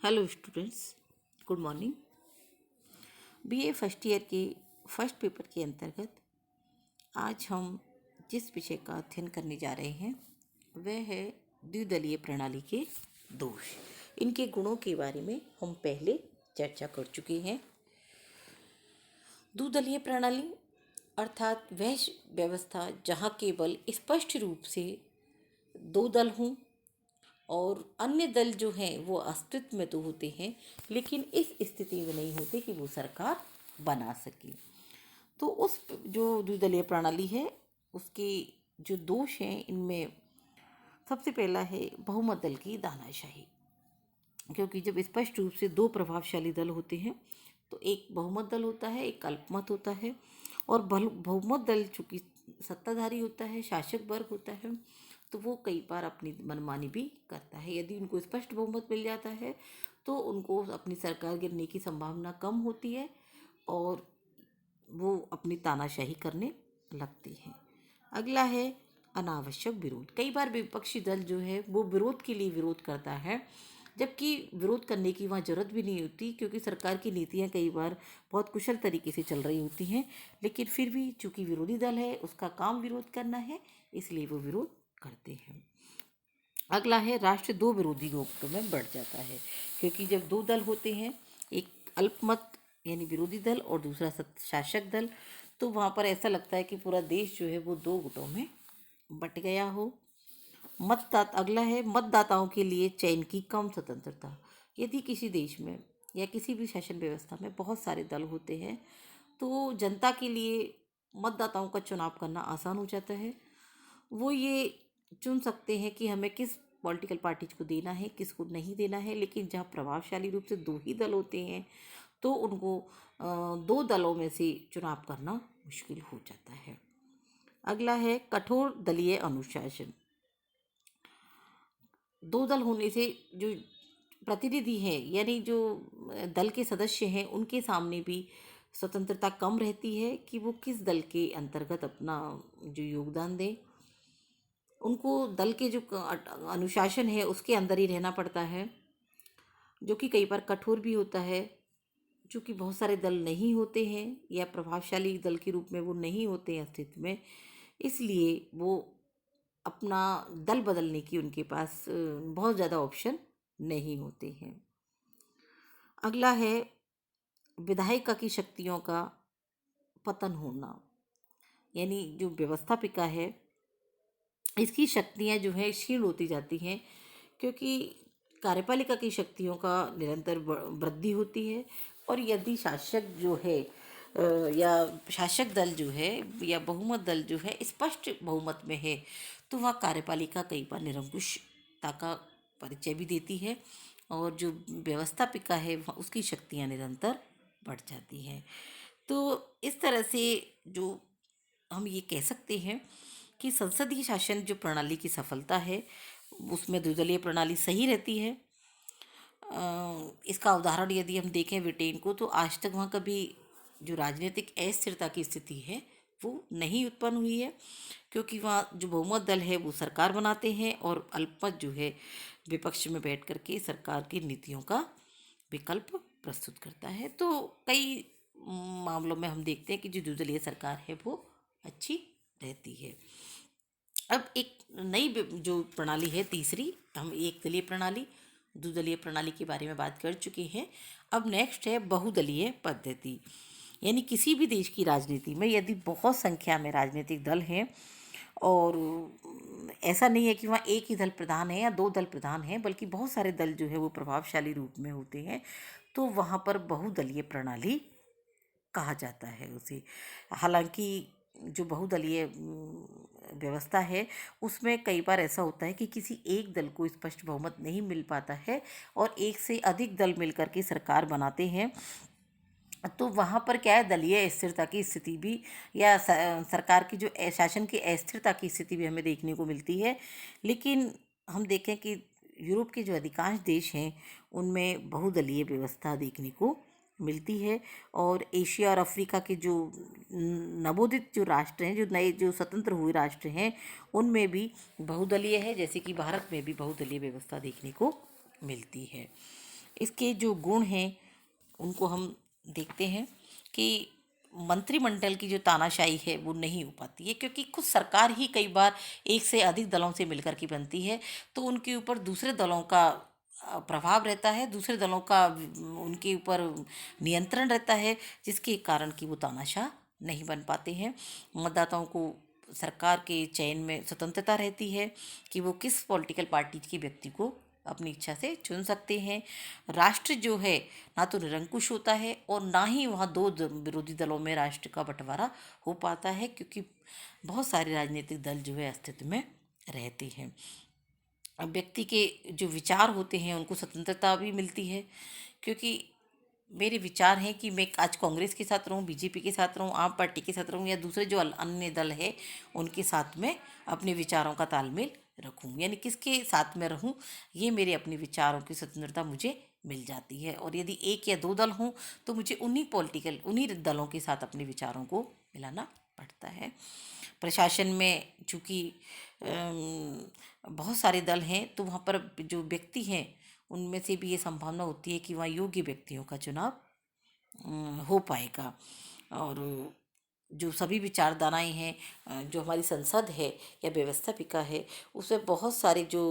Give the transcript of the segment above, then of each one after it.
Hello students, good morning. BA first year के first paper के अंतर्गत आज हम जिस विषय का अध्ययन करने जा रहे हैं वह है द्विदलीय प्रणाली के दोष। इनके गुणों के बारे में हम पहले चर्चा कर चुके हैं। द्विदलीय प्रणाली अर्थात वह व्यवस्था जहाँ केवल स्पष्ट रूप से दो दल हों और अन्य दल जो हैं वो अस्तित्व में तो होते हैं, लेकिन इस स्थिति में नहीं होते कि वो सरकार बना सके। तो उस जो द्विदलीय प्रणाली है उसके जो दोष हैं, इनमें सबसे पहला है बहुमत दल की दानाशाही। क्योंकि जब स्पष्ट रूप से दो प्रभावशाली दल होते हैं तो एक बहुमत दल होता है, एक अल्पमत होता है। और बहुमत दल चूँकि सत्ताधारी होता है, शासक वर्ग होता है, तो वो कई बार अपनी मनमानी भी करता है। यदि उनको स्पष्ट बहुमत मिल जाता है तो उनको अपनी सरकार गिरने की संभावना कम होती है और वो अपनी तानाशाही करने लगती हैं। अगला है अनावश्यक विरोध। कई बार विपक्षी दल जो है वो विरोध के लिए विरोध करता है, जबकि विरोध करने की वहाँ ज़रूरत भी नहीं होती, क्योंकि सरकार की नीतियाँ कई बार बहुत कुशल तरीके से चल रही होती हैं। लेकिन फिर भी चूँकि विरोधी दल है, उसका काम विरोध करना है, इसलिए वो विरोध करते हैं। अगला है राष्ट्र दो विरोधी गुटों में बढ़ जाता है। क्योंकि जब दो दल होते हैं, एक अल्पमत यानी विरोधी दल और दूसरा शासक दल, तो वहाँ पर ऐसा लगता है कि पूरा देश जो है वो दो गुटों में बट गया हो। अगला है मतदाताओं के लिए चयन की कम स्वतंत्रता। यदि किसी देश में या किसी भी शासन व्यवस्था में बहुत सारे दल होते हैं तो जनता के लिए मतदाताओं का चुनाव करना आसान हो जाता है। वो ये चुन सकते हैं कि हमें किस पॉलिटिकल पार्टी को देना है, किसको नहीं देना है। लेकिन जहाँ प्रभावशाली रूप से दो ही दल होते हैं तो उनको दो दलों में से चुनाव करना मुश्किल हो जाता है। अगला है कठोर दलीय अनुशासन। दो दल होने से जो प्रतिनिधि हैं यानी जो दल के सदस्य हैं, उनके सामने भी स्वतंत्रता कम रहती है कि वो किस दल के अंतर्गत अपना जो योगदान दें। उनको दल के जो अनुशासन है उसके अंदर ही रहना पड़ता है, जो कि कई बार कठोर भी होता है। चूँकि बहुत सारे दल नहीं होते हैं या प्रभावशाली दल के रूप में वो नहीं होते हैं अस्तित्व में, इसलिए वो अपना दल बदलने की उनके पास बहुत ज़्यादा ऑप्शन नहीं होते हैं। अगला है विधायिका की शक्तियों का पतन होना। यानी जो व्यवस्थापिका है इसकी शक्तियाँ जो है क्षीण होती जाती हैं, क्योंकि कार्यपालिका की शक्तियों का निरंतर वृद्धि होती है। और यदि शासक जो है या शासक दल जो है या बहुमत दल जो है स्पष्ट बहुमत में है, तो वह कार्यपालिका कई बार निरंकुशता का परिचय भी देती है और जो व्यवस्थापिका है उसकी शक्तियाँ निरंतर बढ़ जाती हैं। तो इस तरह से जो हम ये कह सकते हैं कि संसदीय शासन जो प्रणाली की सफलता है उसमें द्विदलीय प्रणाली सही रहती है। इसका उदाहरण यदि हम देखें ब्रिटेन को, तो आज तक वहाँ कभी जो राजनीतिक अस्थिरता की स्थिति है वो नहीं उत्पन्न हुई है, क्योंकि वहाँ जो बहुमत दल है वो सरकार बनाते हैं और अल्पमत जो है विपक्ष में बैठ करके सरकार की नीतियों का विकल्प प्रस्तुत करता है। तो कई मामलों में हम देखते हैं कि जो द्विदलीय सरकार है वो अच्छी रहती है। अब एक नई जो प्रणाली है तीसरी, हम एक दलीय प्रणाली द्विदलीय प्रणाली के बारे में बात कर चुके हैं। अब नेक्स्ट है बहुदलीय पद्धति। यानी किसी भी देश की राजनीति में यदि बहुत संख्या में राजनीतिक दल हैं और ऐसा नहीं है कि वहाँ एक ही दल प्रधान है या दो दल प्रधान हैं, बल्कि बहुत सारे दल जो है वो प्रभावशाली रूप में होते हैं, तो वहाँ पर बहुदलीय प्रणाली कहा जाता है उसे। हालांकि जो बहुदलीय व्यवस्था है उसमें कई बार ऐसा होता है कि किसी एक दल को स्पष्ट बहुमत नहीं मिल पाता है और एक से अधिक दल मिलकर के सरकार बनाते हैं, तो वहाँ पर क्या है, दलीय स्थिरता की स्थिति भी या सरकार की जो शासन की अस्थिरता की स्थिति भी हमें देखने को मिलती है। लेकिन हम देखें कि यूरोप के जो अधिकांश देश हैं उनमें बहुदलीय व्यवस्था देखने को मिलती है। और एशिया और अफ्रीका के जो नवोदित जो राष्ट्र हैं, जो नए जो स्वतंत्र हुए राष्ट्र हैं, उनमें भी बहुदलीय है, जैसे कि भारत में भी बहुदलीय व्यवस्था देखने को मिलती है। इसके जो गुण हैं उनको हम देखते हैं कि मंत्रिमंडल की जो तानाशाही है वो नहीं हो पाती है, क्योंकि खुद सरकार ही कई बार एक से अधिक दलों से मिलकर के बनती है, तो उनके ऊपर दूसरे दलों का प्रभाव रहता है, दूसरे दलों का उनके ऊपर नियंत्रण रहता है, जिसके कारण कि वो तानाशाह नहीं बन पाते हैं। मतदाताओं को सरकार के चयन में स्वतंत्रता रहती है कि वो किस पॉलिटिकल पार्टी के व्यक्ति को अपनी इच्छा से चुन सकते हैं। राष्ट्र जो है ना तो निरंकुश होता है और ना ही वहाँ दो विरोधी दलों में राष्ट्र का बंटवारा हो पाता है, क्योंकि बहुत सारे राजनीतिक दल जो है अस्तित्व में रहते हैं। अब व्यक्ति के जो विचार होते हैं उनको स्वतंत्रता भी मिलती है, क्योंकि मेरे विचार हैं कि मैं आज कांग्रेस के साथ रहूं, बीजेपी के साथ रहूं, आम पार्टी के साथ रहूं या दूसरे जो अन्य दल है उनके साथ में अपने विचारों का तालमेल रखूं, यानी किसके साथ में रहूं, ये मेरे अपने विचारों की स्वतंत्रता मुझे मिल जाती है। और यदि एक या दो दल हों तो मुझे उन्हीं दलों के साथ अपने विचारों को मिलाना पड़ता है। प्रशासन में चूँकि बहुत सारे दल हैं, तो वहाँ पर जो व्यक्ति हैं उनमें से भी ये संभावना होती है कि वहाँ योग्य व्यक्तियों का चुनाव हो पाएगा। और जो सभी विचारधाराएं हैं, जो हमारी संसद है या व्यवस्थापिका है, उसमें बहुत सारे जो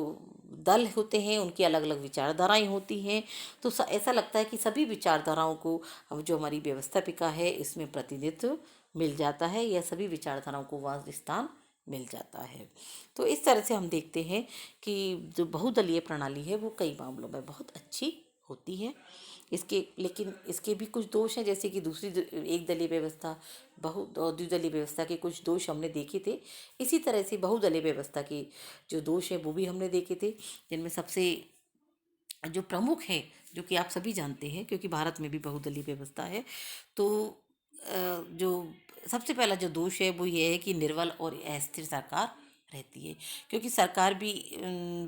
दल होते हैं उनकी अलग अलग विचारधाराएं होती हैं। तो ऐसा लगता है कि सभी विचारधाराओं को जो हमारी व्यवस्थापिका है इसमें प्रतिनिधित्व मिल जाता है, या सभी विचारधाराओं को वहाँ स्थान मिल जाता है। तो इस तरह से हम देखते हैं कि जो बहुदलीय प्रणाली है वो कई मामलों में बहुत अच्छी होती है। लेकिन इसके भी कुछ दोष हैं, जैसे कि दूसरी एक दलीय व्यवस्था द्विदलीय व्यवस्था के कुछ दोष हमने देखे थे। इसी तरह से बहुदलीय व्यवस्था के जो दोष है वो भी हमने देखे थे, जिनमें सबसे जो प्रमुख है, जो कि आप सभी जानते हैं क्योंकि भारत में भी बहुदलीय व्यवस्था है, तो जो सबसे पहला जो दोष है वो ये है कि निर्बल और अस्थिर सरकार रहती है, क्योंकि सरकार भी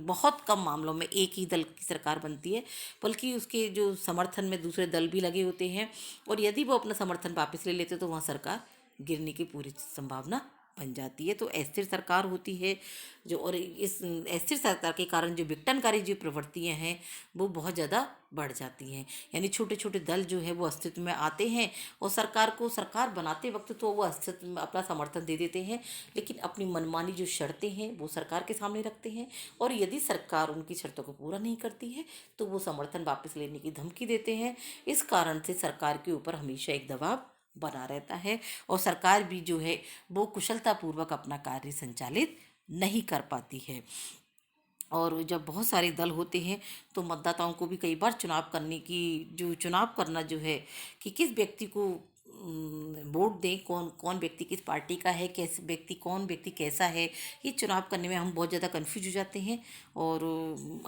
बहुत कम मामलों में एक ही दल की सरकार बनती है, बल्कि उसके जो समर्थन में दूसरे दल भी लगे होते हैं, और यदि वो अपना समर्थन वापस ले लेते तो वहाँ सरकार गिरने की पूरी संभावना बन जाती है। तो अस्थिर सरकार होती है जो, और इस अस्थिर सरकार के कारण जो विघटनकारी जो प्रवृत्तियां हैं वो बहुत ज़्यादा बढ़ जाती हैं। यानी छोटे छोटे दल जो है वो अस्तित्व में आते हैं और सरकार बनाते वक्त तो वो अस्तित्व में अपना समर्थन दे देते हैं, लेकिन अपनी मनमानी जो शर्तें हैं वो सरकार के सामने रखते हैं, और यदि सरकार उनकी शर्तों को पूरा नहीं करती है तो वो समर्थन वापस लेने की धमकी देते हैं। इस कारण से सरकार के ऊपर हमेशा एक दबाव बना रहता है, और सरकार भी जो है वो कुशलतापूर्वक अपना कार्य संचालित नहीं कर पाती है। और जब बहुत सारे दल होते हैं तो मतदाताओं को भी कई बार चुनाव करना जो है कि किस व्यक्ति को वोट दें, कौन कौन व्यक्ति किस पार्टी का है, कौन व्यक्ति कैसा है, ये चुनाव करने में हम बहुत ज़्यादा कन्फ्यूज हो जाते हैं, और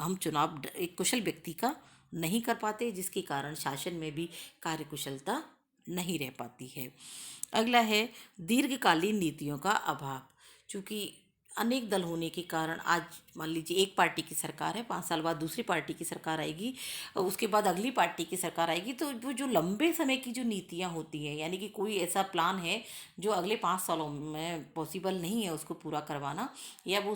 हम चुनाव एक कुशल व्यक्ति का नहीं कर पाते, जिसके कारण शासन में भी कार्यकुशलता नहीं रह पाती है। अगला है दीर्घकालीन नीतियों का अभाव। चूँकि अनेक दल होने के कारण आज मान लीजिए एक पार्टी की सरकार है, 5 साल बाद दूसरी पार्टी की सरकार आएगी, उसके बाद अगली पार्टी की सरकार आएगी, तो वो जो लंबे समय की जो नीतियाँ होती हैं, यानी कि कोई ऐसा प्लान है जो अगले 5 सालों में पॉसिबल नहीं है उसको पूरा करवाना, या वो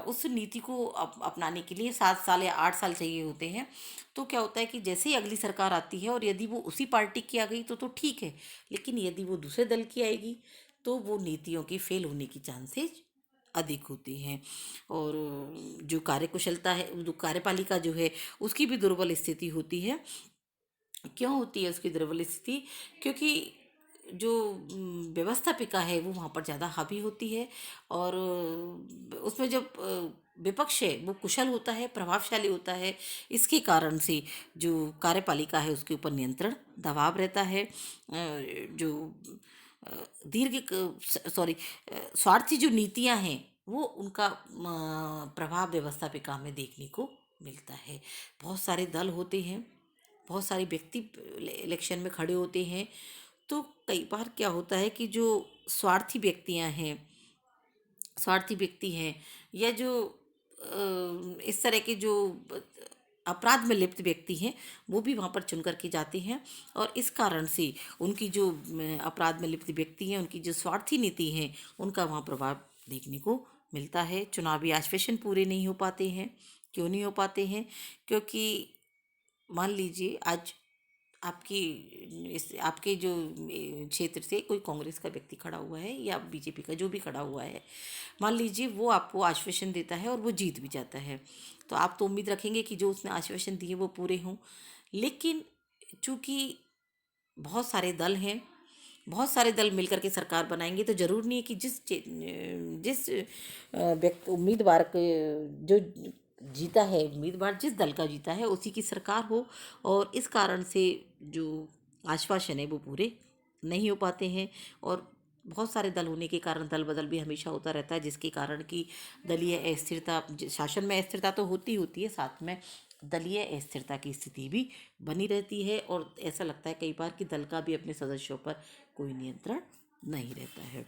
उस नीति को अपनाने के लिए 7 साल या 8 साल चाहिए होते हैं। तो क्या होता है कि जैसे ही अगली सरकार आती है और यदि वो उसी पार्टी की आ गई तो ठीक है, लेकिन यदि वो दूसरे दल की आएगी तो वो नीतियों की फेल होने की चांसेस अधिक होती हैं। और जो कार्यकुशलता है, जो कार्यपालिका जो है उसकी भी दुर्बल स्थिति होती है। क्यों होती है उसकी दुर्बल स्थिति? क्योंकि जो व्यवस्थापिका है वो वहाँ पर ज़्यादा हावी होती है, और उसमें जब विपक्ष है वो कुशल होता है, प्रभावशाली होता है, इसके कारण से जो कार्यपालिका है उसके ऊपर नियंत्रण दबाव रहता है। जो अ, स्वार्थी जो नीतियां हैं वो उनका प्रभाव व्यवस्थापिका में देखने को मिलता है। बहुत सारे दल होते हैं, बहुत सारे व्यक्ति इलेक्शन में खड़े होते हैं, तो कई बार क्या होता है कि जो स्वार्थी व्यक्ति हैं, या जो इस तरह के जो अपराध में लिप्त व्यक्ति हैं वो भी वहाँ पर चुन करके जाते हैं, और इस कारण से उनकी जो अपराध में लिप्त व्यक्ति हैं उनकी जो स्वार्थी नीति हैं उनका वहाँ प्रभाव देखने को मिलता है। चुनावी आश्वासन पूरे नहीं हो पाते हैं, क्यों नहीं हो पाते हैं? क्योंकि मान लीजिए आज आपकी आपके जो क्षेत्र से कोई कांग्रेस का व्यक्ति खड़ा हुआ है या बीजेपी का जो भी खड़ा हुआ है, मान लीजिए वो आपको आश्वासन देता है और वो जीत भी जाता है, तो आप तो उम्मीद रखेंगे कि जो उसने आश्वासन दिए वो पूरे हों। लेकिन चूंकि बहुत सारे दल हैं, बहुत सारे दल मिलकर के सरकार बनाएंगे, तो जरूर नहीं है कि जिस व्यक्ति उम्मीदवार के जो जीता है, उम्मीदवार जिस दल का जीता है उसी की सरकार हो। और इस कारण से जो आश्वासन है वो पूरे नहीं हो पाते हैं। और बहुत सारे दल होने के कारण दल बदल भी हमेशा होता रहता है, जिसके कारण कि दलीय अस्थिरता, शासन में अस्थिरता तो होती है, साथ में दलीय अस्थिरता की स्थिति भी बनी रहती है। और ऐसा लगता है कई बार कि दल का भी अपने सदस्यों पर कोई नियंत्रण नहीं रहता है।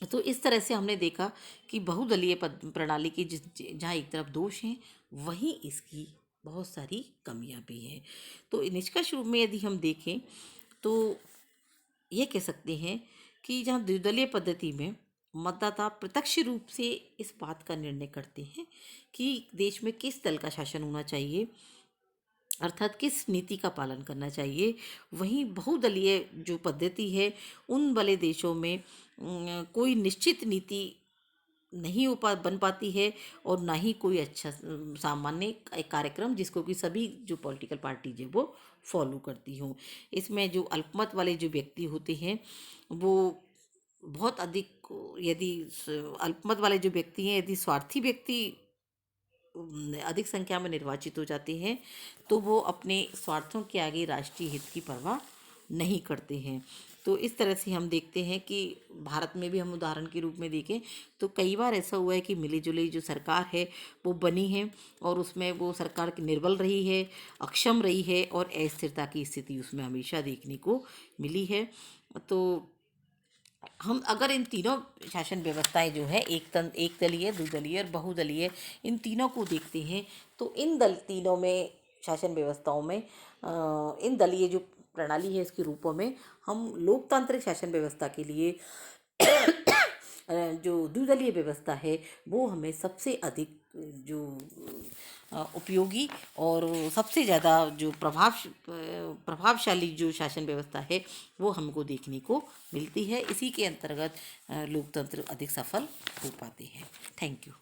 तो इस तरह से हमने देखा कि बहुदलीय पद प्रणाली की जहाँ एक तरफ दोष हैं, वहीं इसकी बहुत सारी कमियां भी हैं। तो निष्कर्ष रूप में यदि हम देखें तो ये कह सकते हैं कि जहाँ द्विदलीय पद्धति में मतदाता प्रत्यक्ष रूप से इस बात का निर्णय करते हैं कि देश में किस दल का शासन होना चाहिए, अर्थात किस नीति का पालन करना चाहिए, वहीं बहुदलीय जो पद्धति है उन बड़े देशों में कोई निश्चित नीति नहीं बन पाती है, और ना ही कोई अच्छा सामान्य एक कार्यक्रम जिसको कि सभी जो पॉलिटिकल पार्टी है वो फॉलो करती हों। इसमें जो अल्पमत वाले जो व्यक्ति होते हैं वो बहुत अधिक, यदि अल्पमत वाले जो व्यक्ति हैं, यदि स्वार्थी व्यक्ति अधिक संख्या में निर्वाचित हो जाते हैं, तो वो अपने स्वार्थों के आगे राष्ट्रीय हित की परवाह नहीं करते हैं। तो इस तरह से हम देखते हैं कि भारत में भी हम उदाहरण के रूप में देखें तो कई बार ऐसा हुआ है कि मिली जुली जो सरकार है वो बनी है, और उसमें वो सरकार की निर्बल रही है, अक्षम रही है, और अस्थिरता की स्थिति उसमें हमेशा देखने को मिली है। तो हम अगर इन तीनों शासन व्यवस्थाएं जो है, एक दलीय, द्विदलीय और बहुदलीय, इन तीनों को देखते हैं, तो इन तीनों में शासन व्यवस्थाओं में इन दलीय जो प्रणाली है इसके रूपों में हम लोकतांत्रिक शासन व्यवस्था के लिए जो द्विदलीय व्यवस्था है वो हमें सबसे अधिक जो उपयोगी और सबसे ज़्यादा जो प्रभावशाली जो शासन व्यवस्था है वो हमको देखने को मिलती है। इसी के अंतर्गत लोकतंत्र अधिक सफल हो पाते हैं। Thank you.